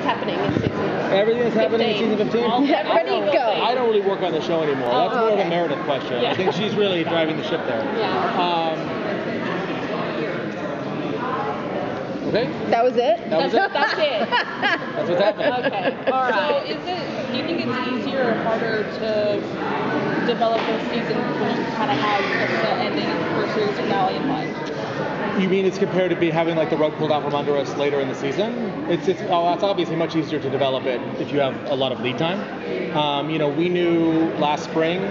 happening in season 15? Everything that's happening in season 15? Everybody go. I don't really work on the show anymore. That's more of a Meredith question. Yeah. I think she's really driving the ship there. Yeah. Okay? That was it? That was it. That's it. That's what's happening. Okay. All right. So do you think it's easier or harder to develop a season when you kind of have a set ending for series finale in mind? You mean it's compared to having like the rug pulled out from under us later in the season? It's obviously much easier to develop it if you have a lot of lead time. We knew last spring,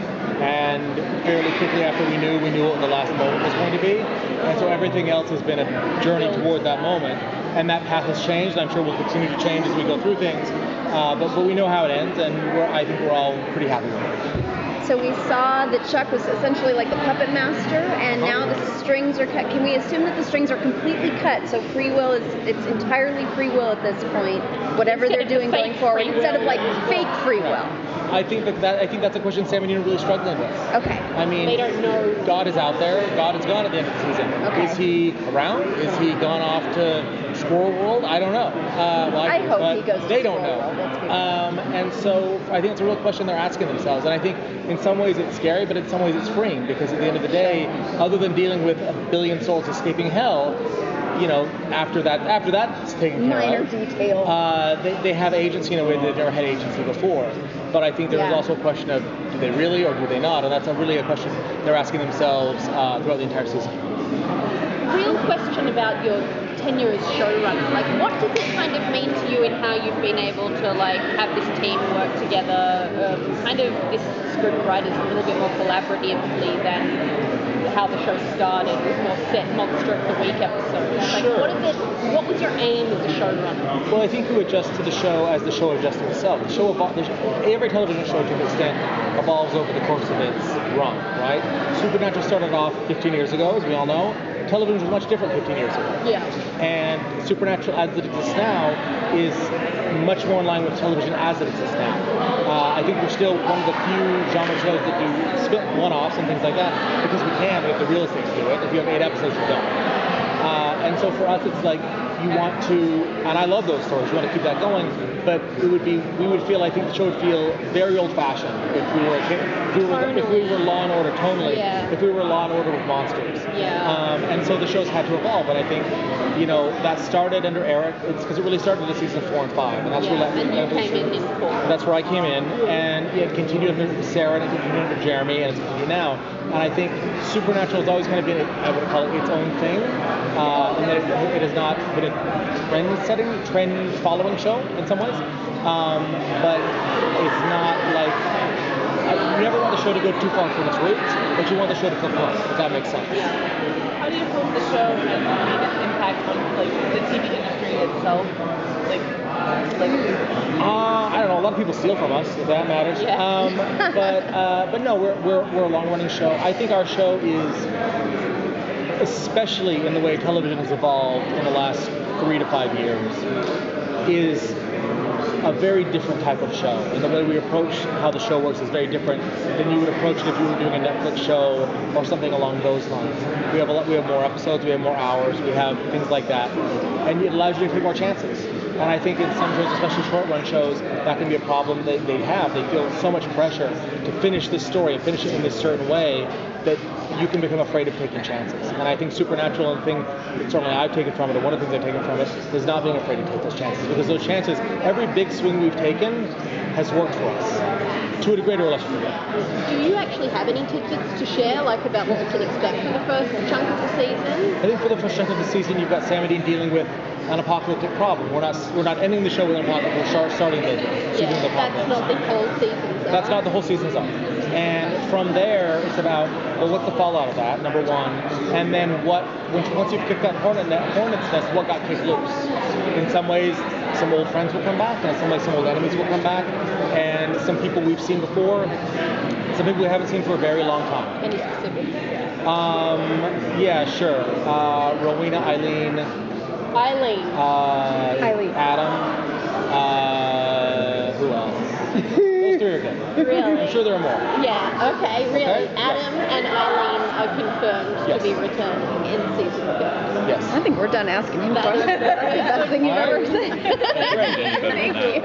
and fairly quickly after we knew what the last moment was going to be, and so everything else has been a journey toward that moment, and that path has changed. I'm sure will continue to change as we go through things, but we know how it ends, and I think we're all pretty happy with it. So we saw that Chuck was essentially like the puppet master, and now the strings are cut. Can we assume that the strings are completely cut? So free will it's entirely free will at this point, whatever they're doing going forward, instead of like fake free will. I think that's a question Sam and you are really struggling with. Okay. I mean, they don't know. God is out there. God is gone at the end of the season. Okay. Is he around? Is he gone off to Squirrel World? I don't know. I hope he goes to they don't Squirrel know. World. Let's be honest. And so I think it's a real question they're asking themselves. And I think in some ways it's scary, but in some ways it's freeing, because at the end of the day, other than dealing with a billion souls escaping hell, after that's taken care of. Minor detail. They have agency in a way they've never had agency before. But I think there is also a question of, do they really or do they not? And that's really a question they're asking themselves throughout the entire season. Real question about your tenure as showrunner. Like, what does it kind of mean to you in how you've been able to have this team work together? Kind of this script writers a little bit more collaboratively than how the show started with more set monster of the week episodes. Sure. What was your aim as a showrunner? Well, I think you adjust to the show as the show adjusts to itself. Every television show, to an extent, evolves over the course of its run, right? Supernatural started off 15 years ago, as we all know. Television was much different 15 years ago. Yeah. And Supernatural, as it exists now, is much more in line with television as it exists now. I think we're still one of the few genre shows that do split one-offs and things like that, because we have the real estate to do it. If you have 8 episodes, you don't. And so for us, it's like you want to, and I love those stories, you want to keep that going, but we would feel, I think the show would feel very old-fashioned if we were Law and Order tonally, if we were Law and Order with monsters. Yeah. And so the shows had to evolve, and I think, that started under Eric. It's because it really started in season 4 and 5, and that's where and you came in 4. That's where I came in, and it continued under Sarah, and it continued under Jeremy, and it's continued now. And I think Supernatural has always kind of been, I would call it its own thing, and that it has not been a trend-following show in some ways, but it's not like, you never want the show to go too far from its roots, but you want the show to feel fun, if that makes sense. How do you hope the show has made its impact on the TV industry itself? I don't know. A lot of people steal from us, if that matters. Yeah. But no, we're a long-running show. I think our show is, especially in the way television has evolved in the last 3 to 5 years, is a very different type of show. And the way we approach how the show works is very different than you would approach it if you were doing a Netflix show or something along those lines. We have more episodes, we have more hours, we have things like that. And it allows you to take more chances. And I think in some shows, especially short-run shows, that can be a problem they have. They feel so much pressure to finish this story and finish it in this certain way that you can become afraid of taking chances. And I think Supernatural, and the thing that certainly I've taken from it, and one of the things I've taken from it, is not being afraid to take those chances. Because those chances, every big swing we've taken has worked for us, to a greater or lesser degree. Do you actually have any tidbits to share, about what we can expect for the first chunk of the season? I think for the first chunk of the season, you've got Sam and Dean dealing with an apocalyptic problem. We're not ending the show with an apocalypse. We're starting the season with apocalypse. That's not the whole season's arc. That's not the whole season's arc. And from there, it's about, well, what's the fallout of that, number one, and then once you've kicked that hornet's nest, what got kicked loose? In some ways, some old friends will come back, and in some ways, some old enemies will come back, and some people we've seen before, some people we haven't seen for a very long time. Any specifics? Yeah, sure. Rowena, Eileen. Adam. Who else? Those 3 are good. Really? I'm sure there are more. Yeah, okay, really. Okay? Adam and Eileen are confirmed to be returning in season 3. Yes. I think we're done asking him questions. That's the best thing you've ever said. Great. Thank that. you.